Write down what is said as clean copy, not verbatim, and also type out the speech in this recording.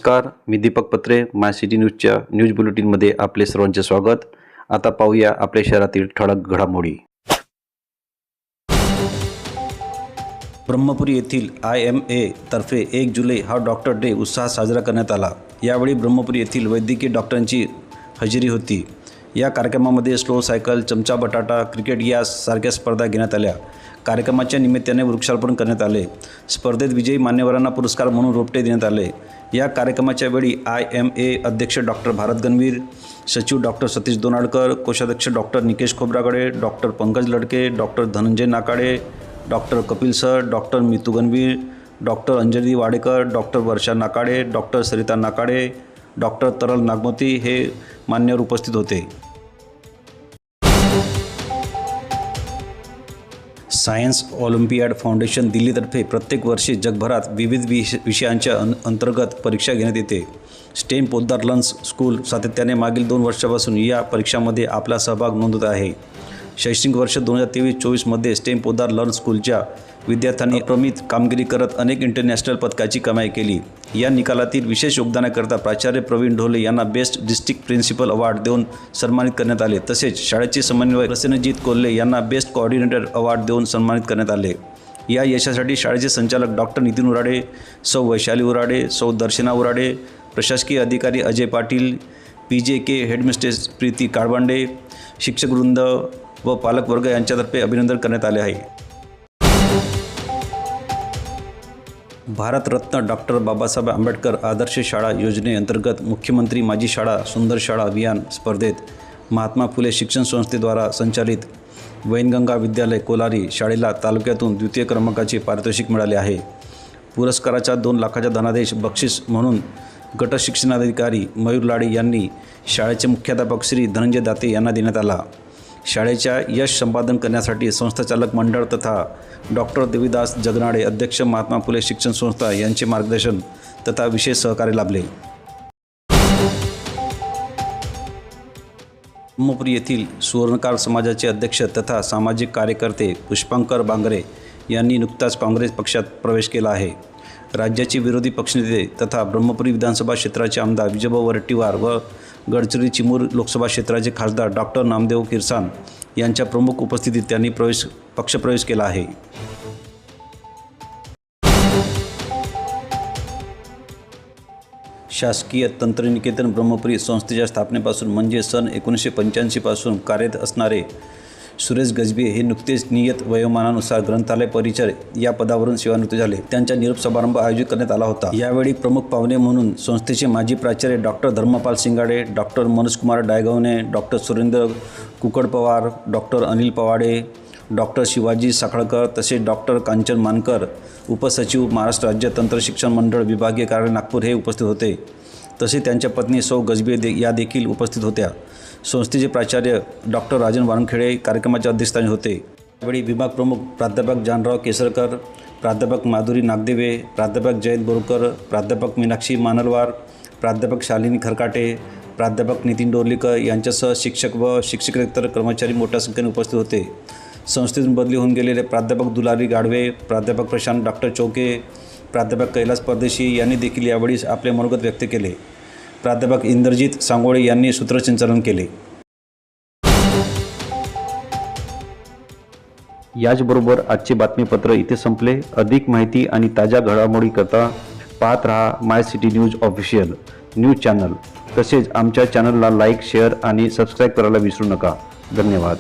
नमस्कार, मी दीपक पत्रे. माय सिटी न्यूजच्या न्यूज बुलेटिनमध्ये आपले सर्वांचे स्वागत. आता पाहूया आपल्या शहरातील ठळक घडामोडी. ब्रह्मपुरी येथील IMA तर्फे 1 जुलै हा डॉक्टर डे उत्साहात साजरा करण्यात आला. यावेळी ब्रह्मपुरी येथील वैद्यकीय डॉक्टरांची हजेरी होती. या कार्यक्रमामध्ये स्लो सायकल, चमचा बटाटा, क्रिकेट यासारख्या स्पर्धा घेण्यात आल्या. कार्यक्रमाच्या निमित्ताने वृक्षारोपण करण्यात आले. स्पर्धेत विजयी मान्यवरांना पुरस्कार म्हणून रोपटे देण्यात आले. या कार्यक्रमाच्या वेळी IMA अध्यक्ष डॉक्टर भारत गणवीर, सचिव डॉक्टर सतीश दोनाडकर, कोषाध्यक्ष doctor Nikesh Khobragade, doctor Pankaj Ladke, doctor Dhananjay Nakade, doctor Kapil sir, doctor Mitu Ganvir, doctor Anjali Wadekar, doctor Varsha Nakade, doctor Sarita Nakade, doctor Taral Nagmati हे मान्यवर उपस्थित होते. सायन्स ऑलिम्पियाड फाउंडेशन दिल्लीतर्फे प्रत्येक वर्षी जगभरात विविध विषयांच्या अंतर्गत परीक्षा घेण्यात येते. स्टेम पोद्दार लर्न्स स्कूल सातत्याने मागील 2 वर्षापासून या परीक्षांमध्ये आपला सहभाग नोंदवत आहे. शैक्षणिक वर्ष 2023-24 मध्ये स्टेम पोद्दार लर्न्स स्कूलच्या विद्यार्थ्यांनी अप्रमित कामगिरी करत अनेक इंटरनॅशनल पदकाची कमाई केली. या निकालातील विशेष योगदानाकरता प्राचार्य प्रवीण ढोले यांना बेस्ट डिस्ट्रिक्ट प्रिन्सिपल अवॉर्ड देऊन सन्मानित करण्यात आले. तसेच शाळेचे समन्वयक प्रसन्नजीत कोल्हे यांना बेस्ट कोऑर्डिनेटर अवॉर्ड देऊन सन्मानित करण्यात आले. या यशासाठी शाळेचे संचालक डॉक्टर नितीन उराडे, सौ वैशाली उराडे, सौ दर्शना उराडे, प्रशासकीय अधिकारी अजय पाटील, PJK हेडमिस्ट्रेस प्रीती काळबांडे, शिक्षकवृंद व पालकवर्ग यांच्यातर्फे अभिनंदन करण्यात आले आहे. भारतरत्न डॉक्टर बाबासाहेब आंबेडकर आदर्श शाळा योजनेअंतर्गत मुख्यमंत्री माझी शाळा सुंदर शाळा अभियान स्पर्धेत महात्मा फुले शिक्षण संस्थेद्वारा संचालित वैनगंगा विद्यालय कोलारी शाळेला तालुक्यातून द्वितीय क्रमांकाचे पारितोषिक मिळाले आहे. पुरस्काराचा 2 लाखाचा धनादेश बक्षीस म्हणून गट शिक्षणाधिकारी मयूर लाडे यांनी शाळेचे मुख्याध्यापक श्री धनंजय दाते यांना देण्यात आला. शाळेच्या यश संपादन करण्यासाठी संस्थाचालक मंडळ तथा डॉक्टर देवीदास जगनाडे अध्यक्ष महात्मा फुले शिक्षण संस्था यांचे मार्गदर्शन तथा विशेष सहकार्य लाभले. ब्रह्मपुरी येथील सुवर्णकार समाजाचे अध्यक्ष तथा सामाजिक कार्यकर्ते पुष्पांकर बांगरे यांनी नुकताच काँग्रेस पक्षात प्रवेश केला आहे. राज्याचे विरोधी पक्षनेते तथा ब्रह्मपुरी विधानसभा क्षेत्राचे आमदार विजयभाऊ वरट्टीवार व गडचिरोली चिमूर लोकसभा क्षेत्राचे खासदार डॉक्टर नामदेव किरसान यांच्या प्रमुख उपस्थितीत त्यांनी पक्षप्रवेश केला आहे. शासकीय तंत्रनिकेतन ब्रह्मपुरी संस्थेच्या स्थापनेपासून म्हणजे सन 1985 पासून कार्यरत असणारे सुरेश गजबे हे नुकतेच नियत वयोमानानुसार ग्रंथालय परिचर या पदावरून सेवानिवृत्त झाले. त्यांचा निरोप समारंभ आयोजित करण्यात आला होता. यावेळी प्रमुख पाहुणे म्हणून संस्थेचे माजी प्राचार्य doctor Dharmapal Singade, doctor Manojkumar Daigavane, doctor Surendra Kukadpawar, doctor Anil Pawade, doctor Shivaji Sakhalkar तसेच डॉक्टर कांचन मानकर, उपसचिव महाराष्ट्र राज्य तंत्रशिक्षण मंडळ विभागीय कार्यालय नागपूर हे उपस्थित होते. तसे त्यांच्या पत्नी सौ गजबे या देखील उपस्थित होत्या. संस्थेचे प्राचार्य डॉक्टर राजन वानखेडे कार्यक्रमाच्या अध्यक्षस्थानी होते. यावेळी विभाग प्रमुख प्राध्यापक जानराव केसरकर, प्राध्यापक माधुरी नागदेवे, प्राध्यापक जयंत बोरकर, प्राध्यापक मीनाक्षी मानलवार, प्राध्यापक शालिनी खरकाटे, प्राध्यापक नितीन डोरलीकर यांच्यासह शिक्षक व शिक्षकेतर कर्मचारी मोठ्या संख्येने उपस्थित होते. संस्थेतून बदली होऊन गेलेले प्राध्यापक दुलारी गाडवे, प्राध्यापक प्रशांत डॉक्टर चौके, प्राध्यापक कैलास परदेशी यांनी देखील यावेळी आपले मनोगत व्यक्त केले. प्राध्यापक इंद्रजित सांगोळे यांनी सूत्रसंचालन केले. याचबरोबर आजचे बातमीपत्र इथे संपले. अधिक माहिती आणि ताज्या घडामोडी करता पाहत रहा my city news official news channel. तसेच आमच्या चॅनलला लाईक, शेअर आणि सबस्क्राईब करायला विसरू नका. धन्यवाद.